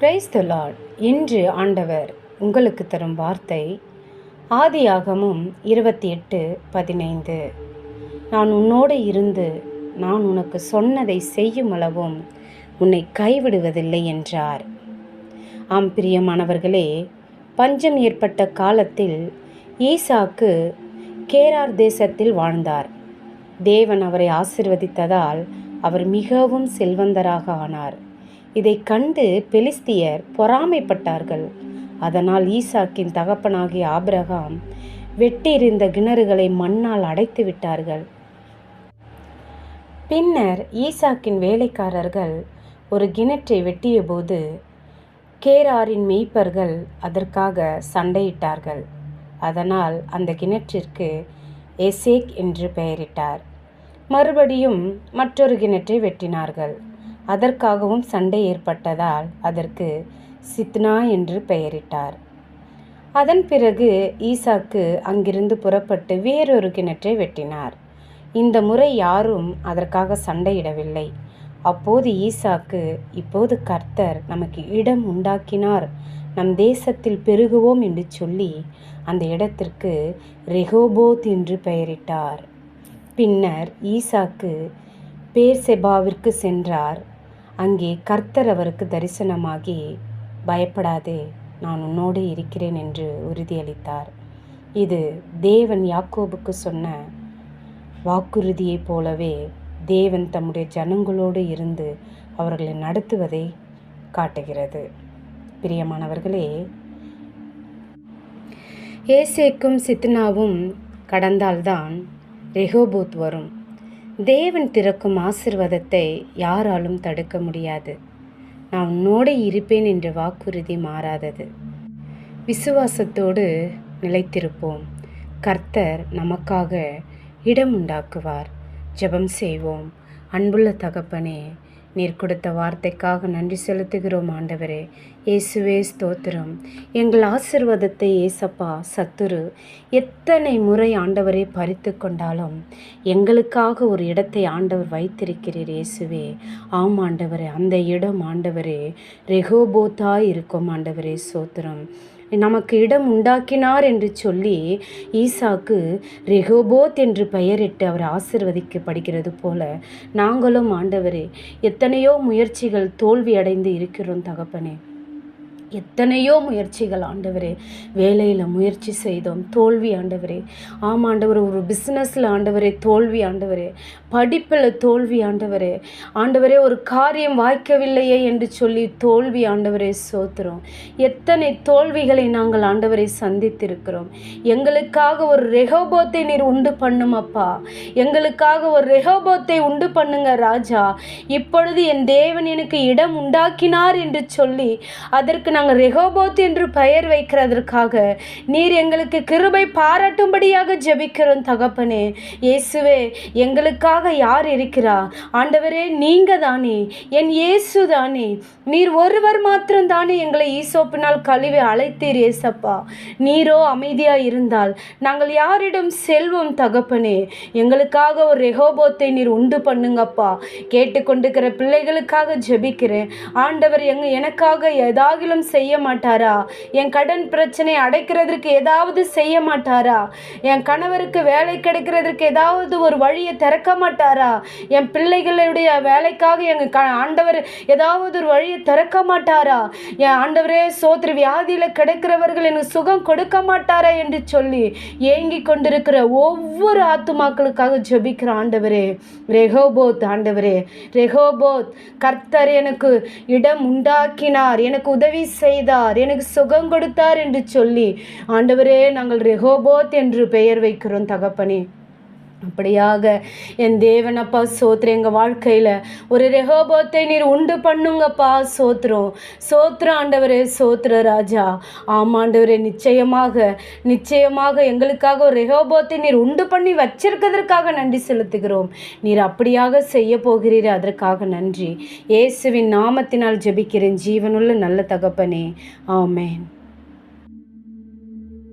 Praise the Lord. இன்று ஆண்டவர் உங்களுக்கு தரும் வார்த்தை ஆதியாகமம் 28:15. நான் உன்னோடு இருந்து நான் உனக்கு சொன்னதை செய்யும் அளவும் உன்னை கைவிடுவதில்லை என்றார். ஆம் பிரியமானவர்களே, பஞ்சம் ஏற்பட்ட காலத்தில் ஈசாக்கு கேரார் தேசத்தில் வாழ்ந்தார். தேவன் அவரை ஆசீர்வதித்ததால் அவர் மிகவும் செல்வந்தராக ஆனார். இதை கண்டு பெலிஸ்தியர் பொறாமைப்பட்டார்கள். அதனால் ஈசாக்கின் தகப்பனாகிய ஆபிரகாம் வெட்டியிருந்த கிணறுகளை மண்ணால் அடைத்து விட்டார்கள். பின்னர் ஈசாக்கின் வேலைக்காரர்கள் ஒரு கிணற்றை வெட்டிய போது கேராரின் மேய்ப்பர்கள் அதற்காக சண்டையிட்டார்கள். அதனால் அந்த கிணற்றிற்கு எசேக் என்று பெயரிட்டார். மறுபடியும் மற்றொரு கிணற்றை வெட்டினார்கள். அதற்காகவும் சண்டை ஏற்பட்டதால் அதற்கு சித்னா என்று பெயரிட்டார். அதன் பிறகு ஈசாக்கு அங்கிருந்து புறப்பட்டு வேறொரு கிணற்றை வெட்டினார். இந்த முறை யாரும் அதற்காக சண்டையிடவில்லை. அப்போது ஈசாக்கு, இப்போது கர்த்தர் நமக்கு இடம் உண்டாக்கினார், நம் தேசத்தில் பெருகுவோம் என்று சொல்லி அந்த இடத்திற்கு ரெகோபோத் என்று பெயரிட்டார். பின்னர் ஈசாக்கு பேர்செபாவிற்கு சென்றார். அங்கே கர்த்தர் அவருக்கு தரிசனமாகி, பயப்படாதே, நான் உன்னோடு இருக்கிறேன் என்று உறுதியளித்தார். இது தேவன் யாக்கோபுக்கு சொன்ன வாக்குறுதியைப் போலவே தேவன் தம்முடைய ஜனங்களோடு இருந்து அவர்களை நடத்துவதை காட்டுகிறது. பிரியமானவர்களே, ஏசேக்கும் சித்னாவும் கடந்தால்தான் ரெகோபோத் வரும். தேவன் திறக்கும் ஆசீர்வாதத்தை யாராலும் தடுக்க முடியாது. நான் உன்னோடு இருப்பேன் என்ற வாக்குறுதி மாறாதது. விசுவாசத்தோடு நிலைத்திருப்போம். கர்த்தர் நமக்காக இடம் உண்டாக்குவார். ஜெபம் செய்வோம். அன்புள்ள தகப்பனே, நீர் கொடுத்த வார்த்தைக்காக நன்றி செலுத்துகிறோம். ஆண்டவரே, இயேசுவே ஸ்தோத்திரம். எங்கள் ஆசீர்வாதத்தை ஏசப்பா சத்துரு எத்தனை முறை ஆண்டவரை பறித்து கொண்டாலும் எங்களுக்காக ஒரு இடத்தை ஆண்டவர் வைத்திருக்கிறீர் இயேசுவே. ஆம் ஆண்டவரே, அந்த இடம் ஆண்டவரே ரெகோபோத்தாய் இருக்கும். ஆண்டவரே ஸ்தோத்திரம். நமக்கு இடம் உண்டாக்கினார் என்று சொல்லி ஈசாக்கு ரெகோபோத் என்று பெயரிட்டு அவர் ஆசீர்வதிக்கப்படுகிறது போல நாங்களும் ஆண்டவரே எத்தனையோ முயற்சிகள் தோல்வி அடைந்து இருக்கிறோம் தகப்பனே. எத்தனையோ முயற்சிகள் ஆண்டவரே, வேலையில் முயற்சி செய்தோம், தோல்வி ஆண்டவரே. ஆம் ஆண்டவரே, ஒரு பிஸ்னஸில் ஆண்டவரே தோல்வி ஆண்டவரே, படிப்பில் தோல்வி ஆண்டவரே. ஆண்டவரே, ஒரு காரியம் வாய்க்கவில்லையே என்று சொல்லி தோல்வி ஆண்டவரே சோத்திரம். எத்தனை தோல்விகளை நாங்கள் ஆண்டவரை சந்தித்திருக்கிறோம். எங்களுக்காக ஒரு ரெகோபோத்தை நீர் உண்டு பண்ணும் அப்பா. எங்களுக்காக ஒரு ரெகோபோத்தை உண்டு பண்ணுங்க ராஜா. இப்பொழுது என் தேவன் எனக்கு இடம் உண்டாக்கினார் என்று சொல்லி அதற்கு நாங்கள் ரெகோபோத் என்று பெயர் வைக்கிறதற்காக நீர் எங்களுக்கு கிருபை பாராட்டும்படியாக ஜெபிக்கிறோம் தகப்பனே. இயேசுவே, எங்களுக்காக யார் இருக்கிறா? ஆண்டவரே, நீங்க தானே, என் இயேசு தானே. நீர் ஒருவர் மாத்திரம் தானே எங்களை ஈசோப்பினால் கழுவி அழைத்தீர் ஏசப்பா. நீரோ அமைதியா இருந்தால் நாங்கள் யாரிடம் செல்வோம் தகப்பனே? எங்களுக்காக ஒரு ரெகோபோத்தை நீர் உண்டு பண்ணுங்கப்பா. கேட்டுக்கொண்டிருக்கிற பிள்ளைகளுக்காக ஜெபிக்கிறேன் ஆண்டவர். எனக்காக ஏதாகிலும் செய்ய மாட்டாரா? என் கடன் பிரச்சனை அடைக்கிறதுக்கு ஏதாவது செய்ய மாட்டாரா? என் கணவருக்கு வேலை கிடைக்கிறதுக்கு ஏதாவது ஒரு வழியை திறக்க மாட்டாரா? என் பிள்ளைகளுடைய வேலைக்காக எங்கள் ஆண்டவர் ஏதாவது ஒரு வழியை திறக்க மாட்டாரா? என் ஆண்டவரே சோத்திர வியாதியில் கிடைக்கிறவர்கள் எனக்கு சுகம் கொடுக்க மாட்டாரா என்று சொல்லி ஏங்கி கொண்டிருக்கிற ஒவ்வொரு ஆத்துமாக்களுக்காக ஜெபிக்கிற ஆண்டவரே, ரெகோபோத் ஆண்டவரே, ரெகோபோத் கர்த்தர் எனக்கு இடம் உண்டாக்கினார், எனக்கு உதவி செய்தார், எனக்கு சுகம் கொடுத்தார் என்று சொல்லி ஆண்டவரே நாங்கள் ரெகோபோத் என்று பெயர் வைக்கிறோம் தகப்பனே. அப்படியாக என் தேவனப்பா சோத்திரம், எங்கள் வாழ்க்கையில் ஒரு ரெகோபோத்தை நீர் உண்டு பண்ணுங்கப்பா. சோத்திரம் சோத்திரம் ஆண்டவரே, சோத்திர ராஜா. ஆமாண்டவரே, நிச்சயமாக எங்களுக்காக ஒரு ரெகோபோத்தை நீர் உண்டு பண்ணி வச்சிருக்கிறதற்காக நன்றி செலுத்துகிறோம். நீர் அப்படியாக செய்ய போகிறீர், அதற்காக நன்றி. இயேசுவின் நாமத்தினால் ஜெபிக்கிறேன் ஜீவனுள்ள நல்ல தகப்பனே, ஆமென்.